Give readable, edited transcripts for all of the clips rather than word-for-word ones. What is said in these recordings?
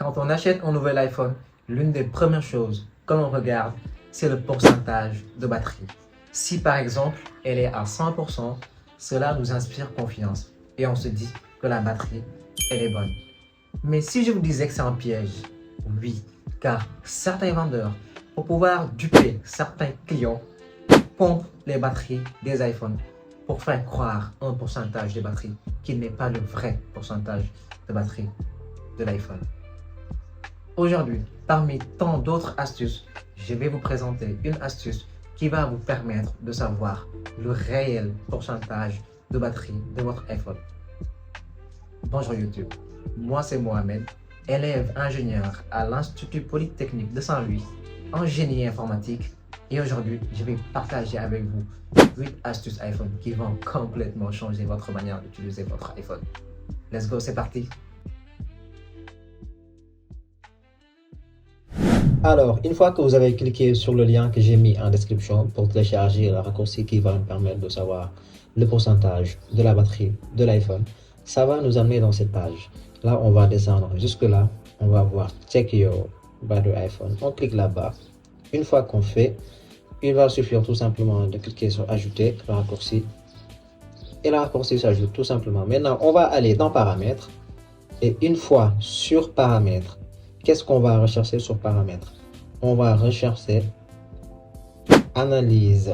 Quand on achète un nouvel iPhone, l'une des premières choses que l'on regarde, c'est le pourcentage de batterie. Si par exemple, elle est à 100%, cela nous inspire confiance et on se dit que la batterie, elle est bonne. Mais si je vous disais que c'est un piège, oui, car certains vendeurs, pour pouvoir duper certains clients, pompent les batteries des iPhones pour faire croire un pourcentage de batterie qui n'est pas le vrai pourcentage de batterie de l'iPhone. Aujourd'hui, parmi tant d'autres astuces, je vais vous présenter une astuce qui va vous permettre de savoir le réel pourcentage de batterie de votre iPhone. Bonjour YouTube, moi c'est Mohamed, élève ingénieur à l'Institut Polytechnique de Saint-Louis en génie informatique, et aujourd'hui je vais partager avec vous 8 astuces iPhone qui vont complètement changer votre manière d'utiliser votre iPhone. Let's go, c'est parti! Alors, une fois que vous avez cliqué sur le lien que j'ai mis en description pour télécharger le raccourci qui va nous permettre de savoir le pourcentage de la batterie de l'iPhone, ça va nous amener dans cette page. Là, on va descendre jusque là. On va voir Check Your Battery iPhone. On clique là-bas. Une fois qu'on fait, il va suffire tout simplement de cliquer sur Ajouter le raccourci. Et le raccourci s'ajoute tout simplement. Maintenant, on va aller dans Paramètres. Et une fois sur Paramètres, qu'est-ce qu'on va rechercher sur Paramètres? On va rechercher Analyse.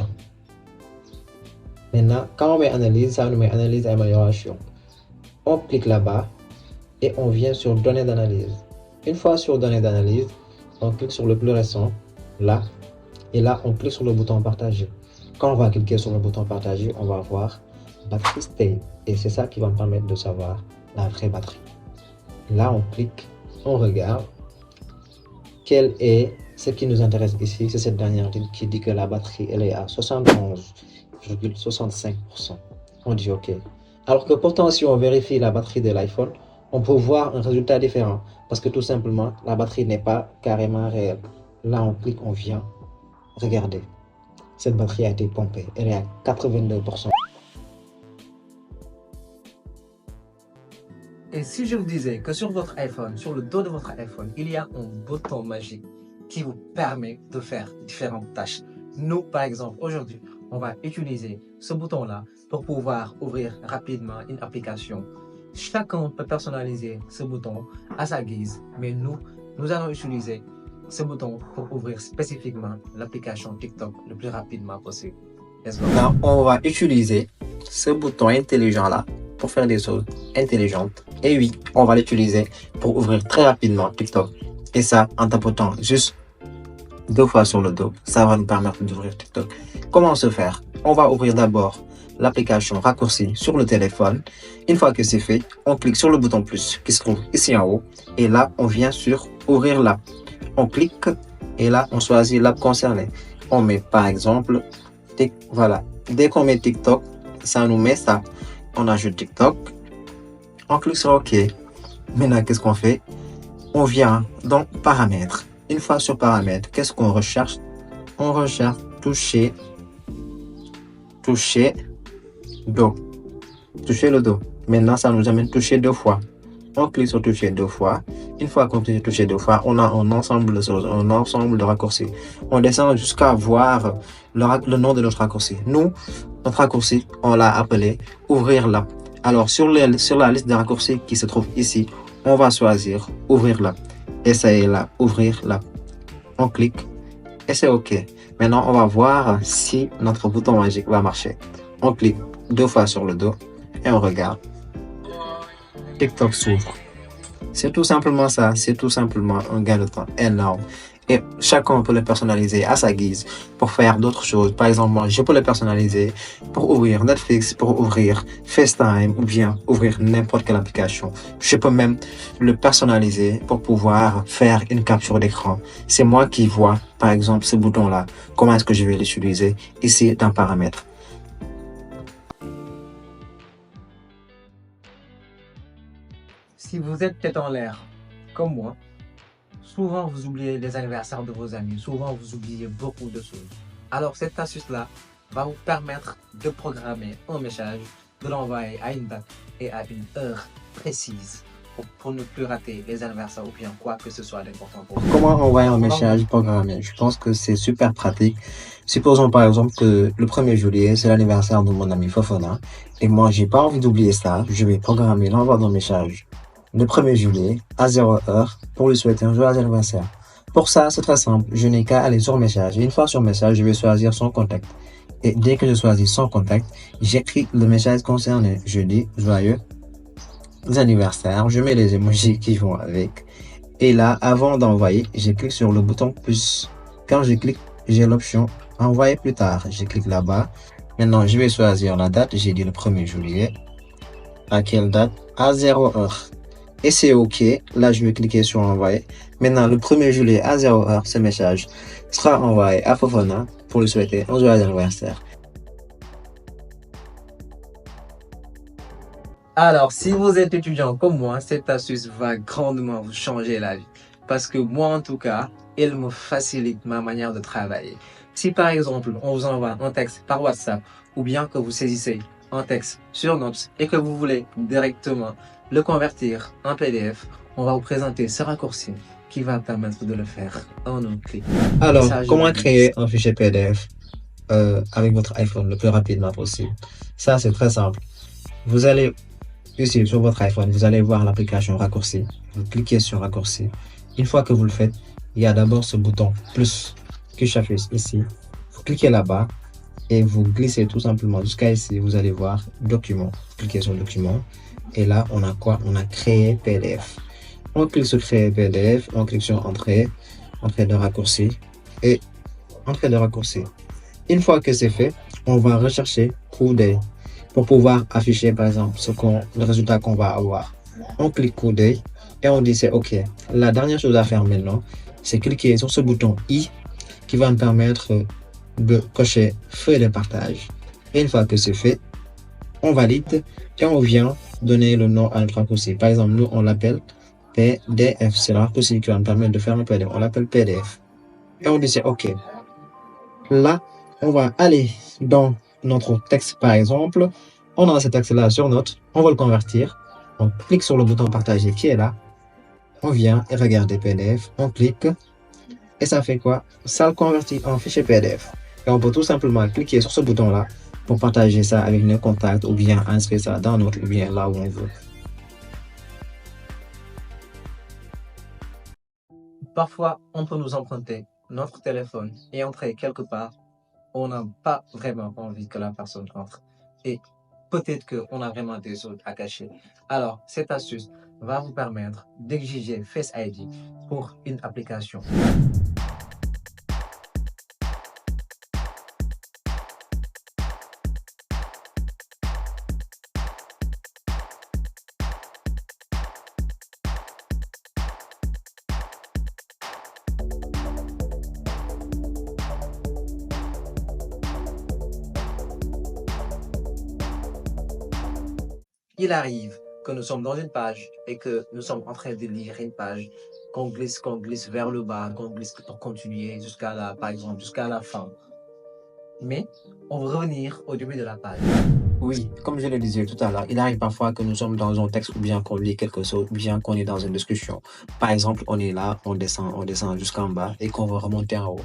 Maintenant, quand on met Analyse, ça nous met Analyse Amélioration. On clique là-bas et on vient sur Données d'analyse. Une fois sur Données d'analyse, on clique sur le plus récent, là. Et là, on clique sur le bouton Partager. Quand on va cliquer sur le bouton Partager, on va voir Battery State. Et c'est ça qui va me permettre de savoir la vraie batterie. Là, on clique, on regarde. Quel est ce qui nous intéresse ici? C'est cette dernière qui dit que la batterie elle est à 71,65%. On dit OK. Alors que pourtant, si on vérifie la batterie de l'iPhone, on peut voir un résultat différent. Parce que tout simplement, la batterie n'est pas carrément réelle. Là, on clique, on vient. Regardez. Cette batterie a été pompée. Elle est à 82%. Et si je vous disais que sur votre iPhone, sur le dos de votre iPhone, il y a un bouton magique qui vous permet de faire différentes tâches. Nous, par exemple, aujourd'hui, on va utiliser ce bouton-là pour pouvoir ouvrir rapidement une application. Chacun peut personnaliser ce bouton à sa guise, mais nous allons utiliser ce bouton pour ouvrir spécifiquement l'application TikTok le plus rapidement possible. Let's go. Maintenant, on va utiliser ce bouton intelligent-là pour faire des choses intelligentes. Et oui, on va l'utiliser pour ouvrir très rapidement TikTok. Et ça, en tapotant juste 2 fois sur le dos, ça va nous permettre d'ouvrir TikTok. Comment se faire? On va ouvrir d'abord l'application raccourci sur le téléphone. Une fois que c'est fait, on clique sur le bouton plus qui se trouve ici en haut. Et là, on vient sur ouvrir l'app. On clique et là, on choisit l'app concernée. On met par exemple, voilà. Dès qu'on met TikTok, ça nous met ça. On ajoute TikTok. On clique sur OK. Maintenant, qu'est-ce qu'on fait? On vient dans Paramètres. Une fois sur Paramètres, qu'est-ce qu'on recherche? On recherche toucher dos. Toucher le dos. Maintenant, ça nous amène toucher 2 fois. On clique sur toucher 2 fois. Une fois qu'on clique sur toucher 2 fois, on a un ensemble de choses, un ensemble de raccourcis. On descend jusqu'à voir le nom de notre raccourci. Nous, notre raccourci, on l'a appelé ouvrir l'app. Alors, sur la liste des raccourcis qui se trouve ici, on va choisir ouvrir l'app. Et ça est là, ouvrir l'app. On clique et c'est OK. Maintenant, on va voir si notre bouton magique va marcher. On clique 2 fois sur le dos et on regarde. TikTok s'ouvre. C'est tout simplement ça. C'est tout simplement un gain de temps énorme. Et chacun peut le personnaliser à sa guise pour faire d'autres choses. Par exemple, moi, je peux le personnaliser pour ouvrir Netflix, pour ouvrir FaceTime ou bien ouvrir n'importe quelle application. Je peux même le personnaliser pour pouvoir faire une capture d'écran. C'est moi qui vois, par exemple, ce bouton-là. Comment est-ce que je vais l'utiliser ici dans Paramètres. Si vous êtes tête en l'air, comme moi, souvent vous oubliez les anniversaires de vos amis, souvent vous oubliez beaucoup de choses. Alors cette astuce-là va vous permettre de programmer un message, de l'envoyer à une date et à une heure précise pour ne plus rater les anniversaires ou bien quoi que ce soit d'important pour vous. Comment envoyer un message programmé? Je pense que c'est super pratique. Supposons par exemple que le 1er juillet, c'est l'anniversaire de mon ami Fofana. Et moi, j'ai pas envie d'oublier ça. Je vais programmer l'envoi d'un message le 1er juillet à 0h pour lui souhaiter un joyeux anniversaire. Pour ça, c'est très simple. Je n'ai qu'à aller sur message. Et une fois sur message, je vais choisir son contact. Et dès que je choisis son contact, j'écris le message concerné. Je dis joyeux anniversaire. Je mets les emojis qui vont avec. Et là, avant d'envoyer, je clique sur le bouton plus. Quand je clique, j'ai l'option envoyer plus tard. Je clique là-bas. Maintenant, je vais choisir la date. J'ai dit le 1er juillet. À quelle date? À 0h. Et c'est OK. Là, je vais cliquer sur envoyer. Maintenant, le 1er juillet à 0h, ce message sera envoyé à Fofana pour lui souhaiter un joyeux anniversaire. Alors, si vous êtes étudiant comme moi, cette astuce va grandement vous changer la vie. Parce que moi, en tout cas, elle me facilite ma manière de travailler. Si par exemple, on vous envoie un texte par WhatsApp ou bien que vous saisissez un texte sur Notes et que vous voulez directement le convertir en PDF, on va vous présenter ce raccourci qui va permettre de le faire en un clic. Alors, Ça, je comment vous dis. créer un fichier PDF avec votre iPhone le plus rapidement possible? Ça, c'est très simple. Vous allez ici sur votre iPhone, vous allez voir l'application raccourci. Vous cliquez sur raccourci. Une fois que vous le faites, il y a d'abord ce bouton plus qui s'affiche ici. Vous cliquez là-bas et vous glissez tout simplement jusqu'à ici. Vous allez voir document. Vous cliquez sur document et là, on a quoi? On a créé PDF. On clique sur créer PDF, on clique sur entrée de raccourci et entrée de raccourci. Une fois que c'est fait, on va rechercher coup d'œil pour pouvoir afficher par exemple le résultat qu'on va avoir. On clique coup d'œil et on dit c'est OK. La dernière chose à faire maintenant, c'est cliquer sur ce bouton I qui va me permettre de cocher feuille de partage. Et une fois que c'est fait, on valide et on vient donner le nom à notre raccourci. Par exemple, nous on l'appelle PDF. C'est le raccourci qui va me permettre de faire un PDF. On l'appelle PDF. Et on dit c'est OK. Là, on va aller dans notre texte par exemple. On a cet texte-là sur Note. On va le convertir. On clique sur le bouton partager qui est là. On vient et regarder PDF. On clique. Et ça fait quoi? Ça le convertit en fichier PDF. Et on peut tout simplement cliquer sur ce bouton-là pour partager ça avec nos contacts ou bien inscrire ça dans Note ou bien là où on veut. Parfois, on peut nous emprunter notre téléphone et entrer quelque part. On n'a pas vraiment envie que la personne entre. Et peut-être qu'on a vraiment des choses à cacher. Alors, cette astuce va vous permettre d'exiger Face ID pour une application. Il arrive que nous sommes dans une page et que nous sommes en train de lire une page, qu'on glisse vers le bas, qu'on glisse pour continuer jusqu'à la, par exemple, jusqu'à la fin. Mais on veut revenir au début de la page. Oui, comme je le disais tout à l'heure, il arrive parfois que nous sommes dans un texte ou bien qu'on lit quelque chose ou bien qu'on est dans une discussion. Par exemple, on est là, on descend jusqu'en bas et qu'on veut remonter en haut.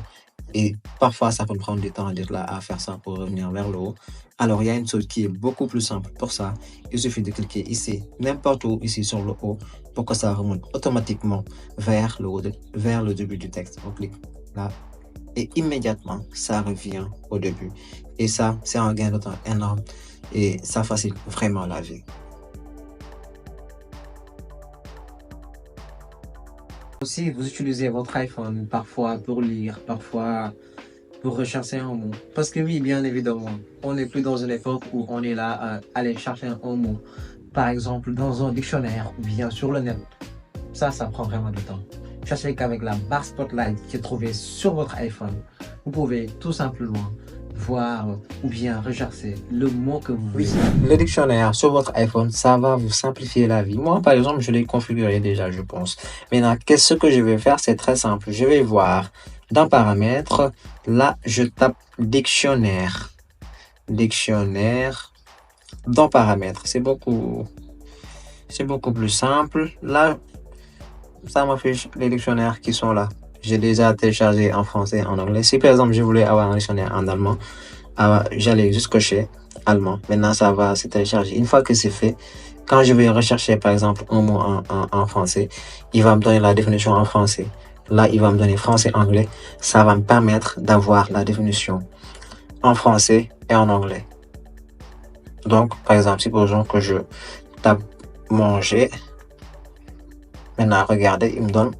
Et parfois, ça peut prendre du temps d'être là à faire ça pour revenir vers le haut. Alors, il y a une chose qui est beaucoup plus simple pour ça. Il suffit de cliquer ici, n'importe où, ici sur le haut, pour que ça remonte automatiquement vers le haut, vers le début du texte. On clique là et immédiatement, ça revient au début. Et ça, c'est un gain de temps énorme et ça facilite vraiment la vie. Aussi, vous utilisez votre iPhone parfois pour lire, parfois pour rechercher un mot. Parce que oui, bien évidemment, on n'est plus dans une époque où on est là à aller chercher un mot. Par exemple, dans un dictionnaire ou bien sur le net. Ça prend vraiment du temps. Sachez qu'avec la barre Spotlight qui est trouvée sur votre iPhone, vous pouvez tout simplement voir ou bien rechercher le mot que vous voulez. Oui, le dictionnaire sur votre iPhone, ça va vous simplifier la vie. Moi, par exemple, je l'ai configuré déjà, je pense. Maintenant, ce que je vais faire, c'est très simple. Je vais voir dans paramètres, là, je tape dictionnaire. Dans paramètres, c'est beaucoup C'est beaucoup plus simple. Là, ça m'affiche les dictionnaires qui sont là. J'ai déjà téléchargé en français et en anglais. Si par exemple je voulais avoir un dictionnaire en allemand, j'allais juste cocher allemand. Maintenant, ça va se télécharger. Une fois que c'est fait, quand je vais rechercher par exemple un mot en français, il va me donner la définition en français. Là, il va me donner français-anglais. Ça va me permettre d'avoir la définition en français et en anglais. Donc, par exemple, supposons que je tape manger. Maintenant, regardez, il me donne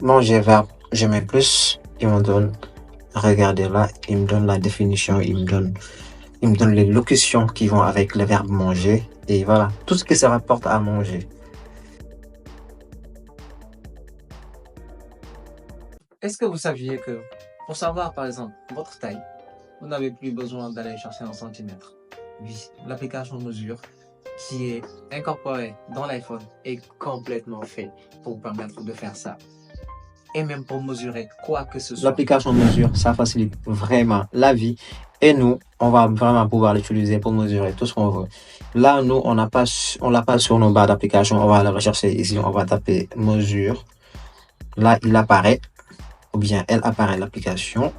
manger verbe, je mets plus, il me donne, regardez là, il me donne la définition, il me donne les locutions qui vont avec le verbe manger, et voilà, tout ce qui se rapporte à manger. Est-ce que vous saviez que pour savoir par exemple votre taille, vous n'avez plus besoin d'aller chercher en centimètres? Oui, l'application mesure qui est incorporée dans l'iPhone est complètement faite pour vous permettre de faire ça. Et même pour mesurer quoi que ce soit. L'application mesure, ça facilite vraiment la vie. Et nous, on va vraiment pouvoir l'utiliser pour mesurer tout ce qu'on veut. Là, nous, on l'a pas sur nos barres d'application. On va le rechercher ici. On va taper mesure. Là, il apparaît, ou bien elle apparaît l'application.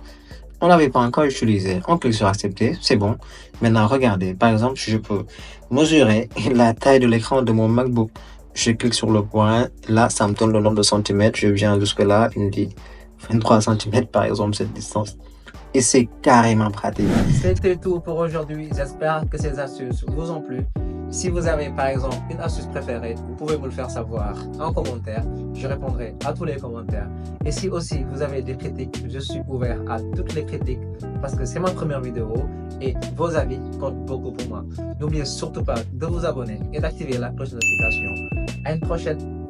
On l'avait pas encore utilisé. On clique sur accepter. C'est bon. Maintenant, regardez. Par exemple, je peux mesurer la taille de l'écran de mon MacBook. Je clique sur le point. Là, ça me donne le nombre de centimètres. Je viens jusque là. Il me dit 23 centimètres, par exemple, cette distance. Et c'est carrément pratique. C'était tout pour aujourd'hui. J'espère que ces astuces vous ont plu. Si vous avez par exemple une astuce préférée, vous pouvez me le faire savoir en commentaire. Je répondrai à tous les commentaires. Et si aussi vous avez des critiques, je suis ouvert à toutes les critiques parce que c'est ma première vidéo et vos avis comptent beaucoup pour moi. N'oubliez surtout pas de vous abonner et d'activer la cloche de notification. À une prochaine.